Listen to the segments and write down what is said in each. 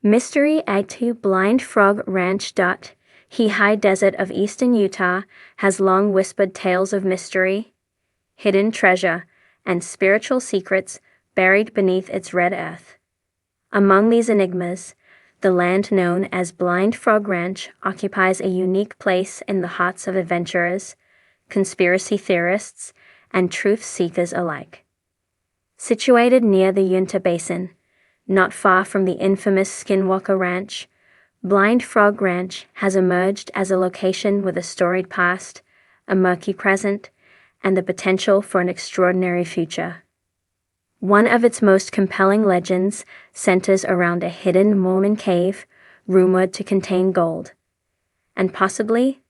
Mystery to Blind Frog Ranch. He high desert of eastern Utah has long whispered tales of mystery, hidden treasure, and spiritual secrets buried beneath its red earth. Among these enigmas, the land known as Blind Frog Ranch occupies a unique place in the hearts of adventurers, conspiracy theorists, and truth seekers alike. Situated near the Uinta Basin, not far from the infamous Skinwalker Ranch, Blind Frog Ranch has emerged as a location with a storied past, a murky present, and the potential for an extraordinary future. One of its most compelling legends centers around a hidden Mormon cave rumored to contain gold, and possibly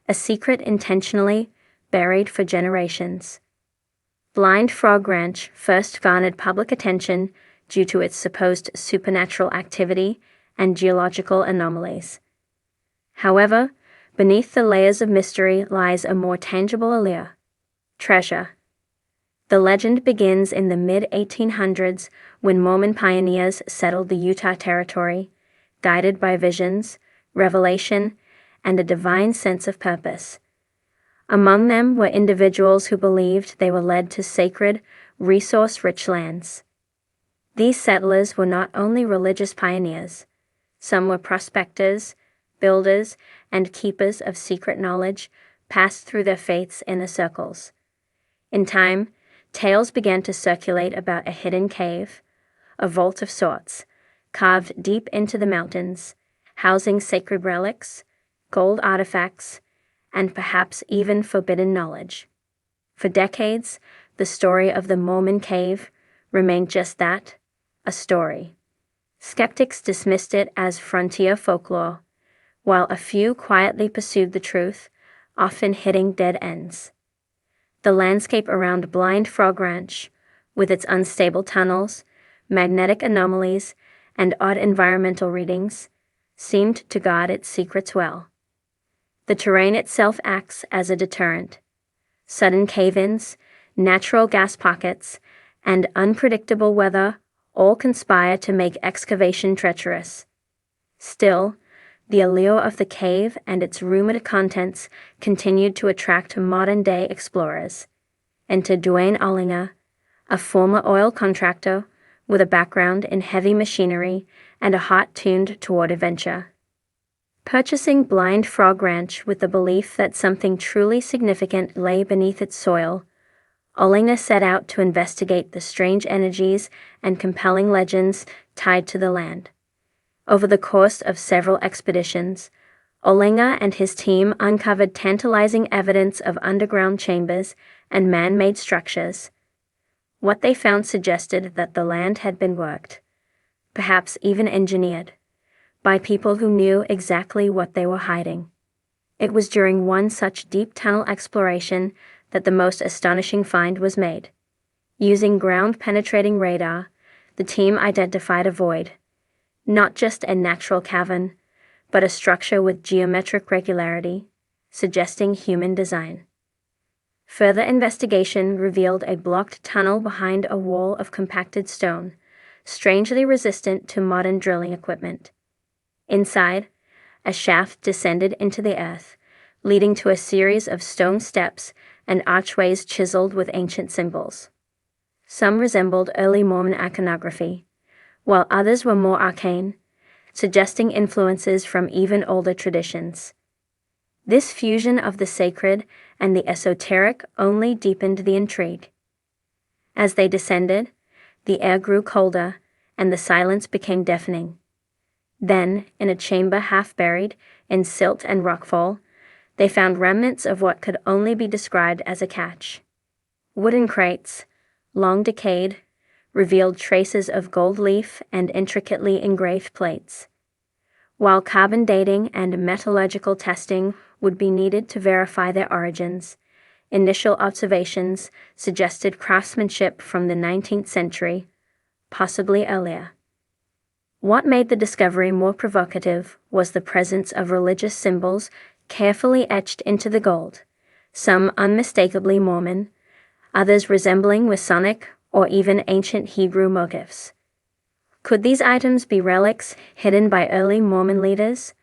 a secret intentionally buried for generations. Blind Frog Ranch first garnered public attention due to its supposed supernatural activity and geological anomalies. However, beneath the layers of mystery lies a more tangible allure: treasure. The legend begins in the mid-1800s when Mormon pioneers settled the Utah Territory, guided by visions, revelation, and a divine sense of purpose. Among them were individuals who believed they were led to sacred, resource-rich lands. These settlers were not only religious pioneers. Some were prospectors, builders, and keepers of secret knowledge passed through their faith's inner circles. In time, tales began to circulate about a hidden cave, a vault of sorts, carved deep into the mountains, housing sacred relics, gold artifacts, and perhaps even forbidden knowledge. For decades, the story of the Mormon cave remained just that, a story. Skeptics dismissed it as frontier folklore, while a few quietly pursued the truth, often hitting dead ends. The landscape around Blind Frog Ranch, with its unstable tunnels, magnetic anomalies, and odd environmental readings, seemed to guard its secrets well. The terrain itself acts as a deterrent. Sudden cave-ins, natural gas pockets, and unpredictable weather all conspire to make excavation treacherous. Still, the allure of the cave and its rumored contents continued to attract modern-day explorers. Enter Duane Ollinger, a former oil contractor with a background in heavy machinery and a heart tuned toward adventure. Purchasing Blind Frog Ranch with the belief that something truly significant lay beneath its soil, Ollinger set out to investigate the strange energies and compelling legends tied to the land. Over the course of several expeditions, Ollinger and his team uncovered tantalizing evidence of underground chambers and man-made structures. What they found suggested that the land had been worked, perhaps even engineered, by people who knew exactly what they were hiding. It was during one such deep tunnel exploration that the most astonishing find was made. Using ground-penetrating radar, the team identified a void, not just a natural cavern, but a structure with geometric regularity, suggesting human design. Further investigation revealed a blocked tunnel behind a wall of compacted stone, strangely resistant to modern drilling equipment. Inside, a shaft descended into the earth, leading to a series of stone steps and archways chiseled with ancient symbols. Some resembled early Mormon iconography, while others were more arcane, suggesting influences from even older traditions. This fusion of the sacred and the esoteric only deepened the intrigue. As they descended, the air grew colder and the silence became deafening. Then, in a chamber half buried in silt and rockfall, they found remnants of what could only be described as a cache. Wooden crates, long decayed, revealed traces of gold leaf and intricately engraved plates. While carbon dating and metallurgical testing would be needed to verify their origins, initial observations suggested craftsmanship from the 19th century, possibly earlier. What made the discovery more provocative was the presence of religious symbols carefully etched into the gold, some unmistakably Mormon, others resembling Masonic or even ancient Hebrew motifs. Could these items be relics hidden by early Mormon leaders?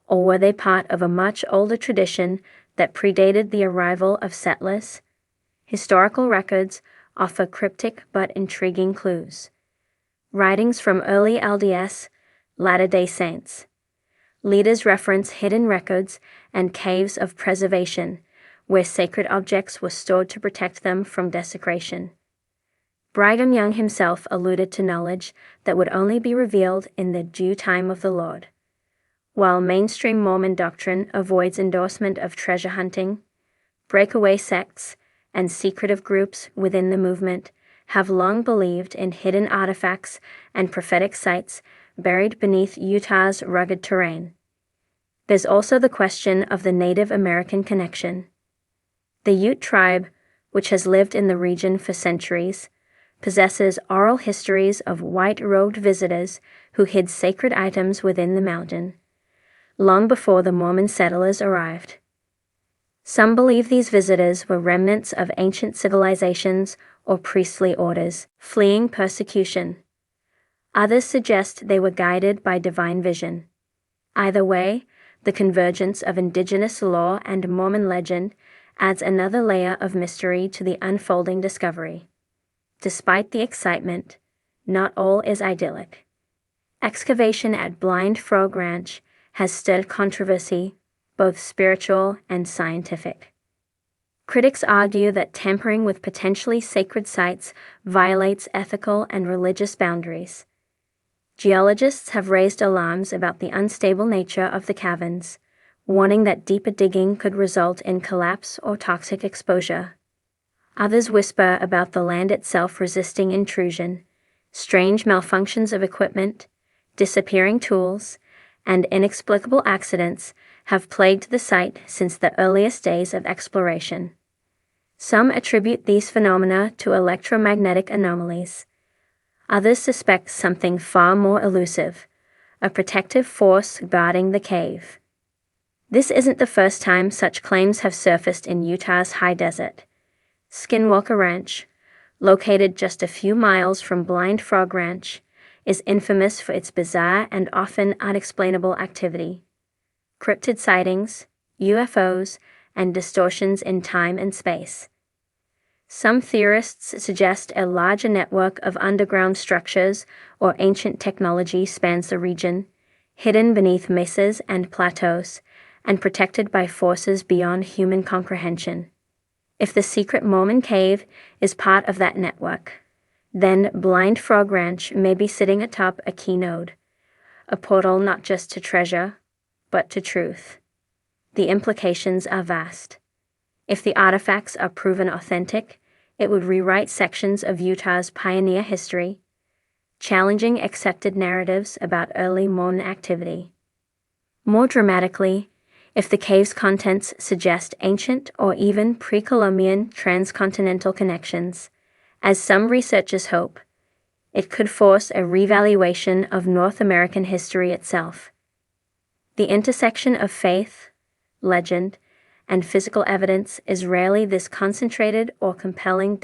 Or were they part of a much older tradition that predated the arrival of settlers? Historical records offer cryptic but intriguing clues. Writings from early LDS, Latter-day Saints. Leaders reference hidden records and caves of preservation, where sacred objects were stored to protect them from desecration. Brigham Young himself alluded to knowledge that would only be revealed in the due time of the Lord. While mainstream Mormon doctrine avoids endorsement of treasure hunting, breakaway sects and secretive groups within the movement have long believed in hidden artifacts and prophetic sites buried beneath Utah's rugged terrain. There's also the question of the Native American connection. The Ute tribe, which has lived in the region for centuries, possesses oral histories of white-robed visitors who hid sacred items within the mountain, long before the Mormon settlers arrived. Some believe these visitors were remnants of ancient civilizations or priestly orders, fleeing persecution. Others suggest they were guided by divine vision. Either way, the convergence of indigenous lore and Mormon legend adds another layer of mystery to the unfolding discovery. Despite the excitement, not all is idyllic. Excavation at Blind Frog Ranch has stirred controversy, both spiritual and scientific. Critics argue that tampering with potentially sacred sites violates ethical and religious boundaries. Geologists have raised alarms about the unstable nature of the caverns, warning that deeper digging could result in collapse or toxic exposure. Others whisper about the land itself resisting intrusion, strange malfunctions of equipment, disappearing tools, and inexplicable accidents have plagued the site since the earliest days of exploration. Some attribute these phenomena to electromagnetic anomalies. Others suspect something far more elusive, a protective force guarding the cave. This isn't the first time such claims have surfaced in Utah's high desert. Skinwalker Ranch, located just a few miles from Blind Frog Ranch, is infamous for its bizarre and often unexplainable activity. Cryptid sightings, UFOs, and distortions in time and space. Some theorists suggest a larger network of underground structures or ancient technology spans the region, hidden beneath mesas and plateaus, and protected by forces beyond human comprehension. If the secret Mormon cave is part of that network, then Blind Frog Ranch may be sitting atop a key node, a portal not just to treasure, but to truth. The implications are vast. If the artifacts are proven authentic, it would rewrite sections of Utah's pioneer history, challenging accepted narratives about early Mormon activity. More dramatically, if the cave's contents suggest ancient or even pre-Columbian transcontinental connections, as some researchers hope, it could force a revaluation of North American history itself. The intersection of faith, legend, and physical evidence is rarely this concentrated or compelling.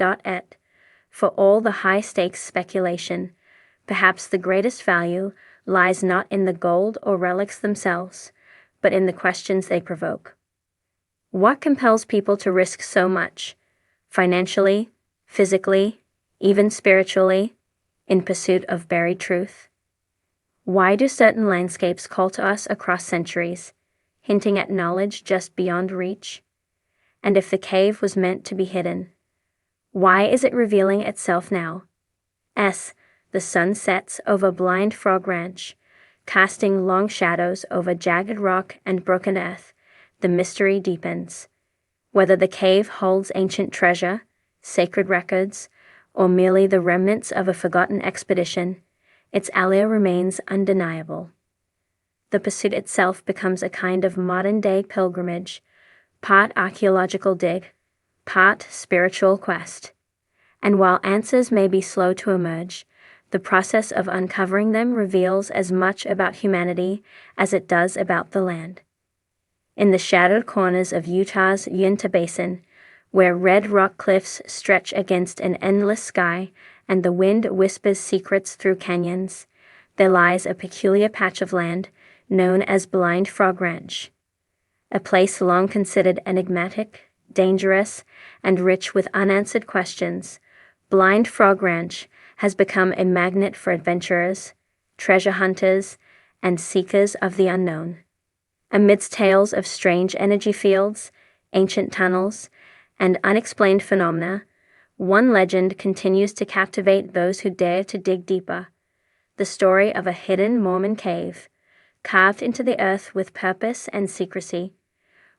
For all the high-stakes speculation, perhaps the greatest value lies not in the gold or relics themselves, but in the questions they provoke. What compels people to risk so much, financially, physically, even spiritually, in pursuit of buried truth? Why do certain landscapes call to us across centuries, hinting at knowledge just beyond reach? And if the cave was meant to be hidden, why is it revealing itself now? The sun sets over Blind Frog Ranch, casting long shadows over jagged rock and broken earth. The mystery deepens. Whether the cave holds ancient treasure, sacred records, or merely the remnants of a forgotten expedition, its allure remains undeniable. The pursuit itself becomes a kind of modern-day pilgrimage, part archaeological dig, part spiritual quest. And while answers may be slow to emerge, the process of uncovering them reveals as much about humanity as it does about the land. In the shadowed corners of Utah's Uinta Basin, where red rock cliffs stretch against an endless sky and the wind whispers secrets through canyons, there lies a peculiar patch of land known as Blind Frog Ranch, a place long considered enigmatic, dangerous, and rich with unanswered questions. Blind Frog Ranch has become a magnet for adventurers, treasure hunters, and seekers of the unknown. Amidst tales of strange energy fields, ancient tunnels, and unexplained phenomena, one legend continues to captivate those who dare to dig deeper: the story of a hidden Mormon cave, carved into the earth with purpose and secrecy,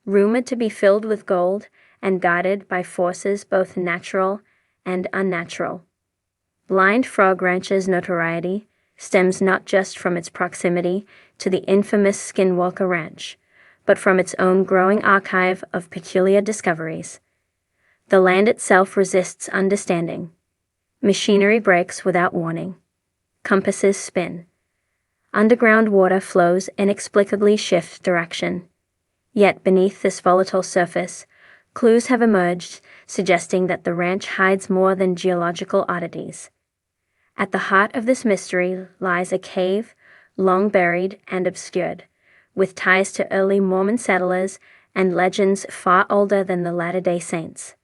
rumored to be filled with gold and guarded by forces both natural and unnatural. Blind Frog Ranch's notoriety stems not just from its proximity to the infamous Skinwalker Ranch, but from its own growing archive of peculiar discoveries. The land itself resists understanding. Machinery breaks without warning. Compasses spin. Underground water flows inexplicably shift direction. Yet beneath this volatile surface, clues have emerged suggesting that the ranch hides more than geological oddities. At the heart of this mystery lies a cave, long buried and obscured, with ties to early Mormon settlers and legends far older than the Latter-day Saints.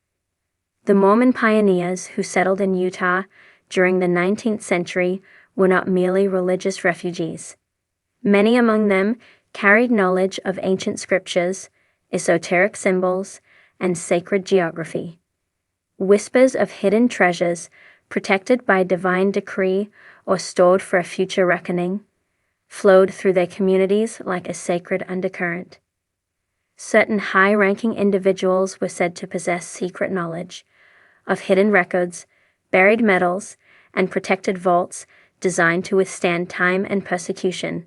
The Mormon pioneers who settled in Utah during the 19th century were not merely religious refugees. Many among them carried knowledge of ancient scriptures, esoteric symbols, and sacred geography. Whispers of hidden treasures, protected by divine decree or stored for a future reckoning, flowed through their communities like a sacred undercurrent. Certain high-ranking individuals were said to possess secret knowledge of hidden records, buried metals, and protected vaults designed to withstand time and persecution.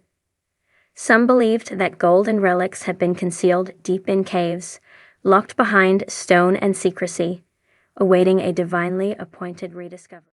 Some believed that gold and relics had been concealed deep in caves, locked behind stone and secrecy, awaiting a divinely appointed rediscovery.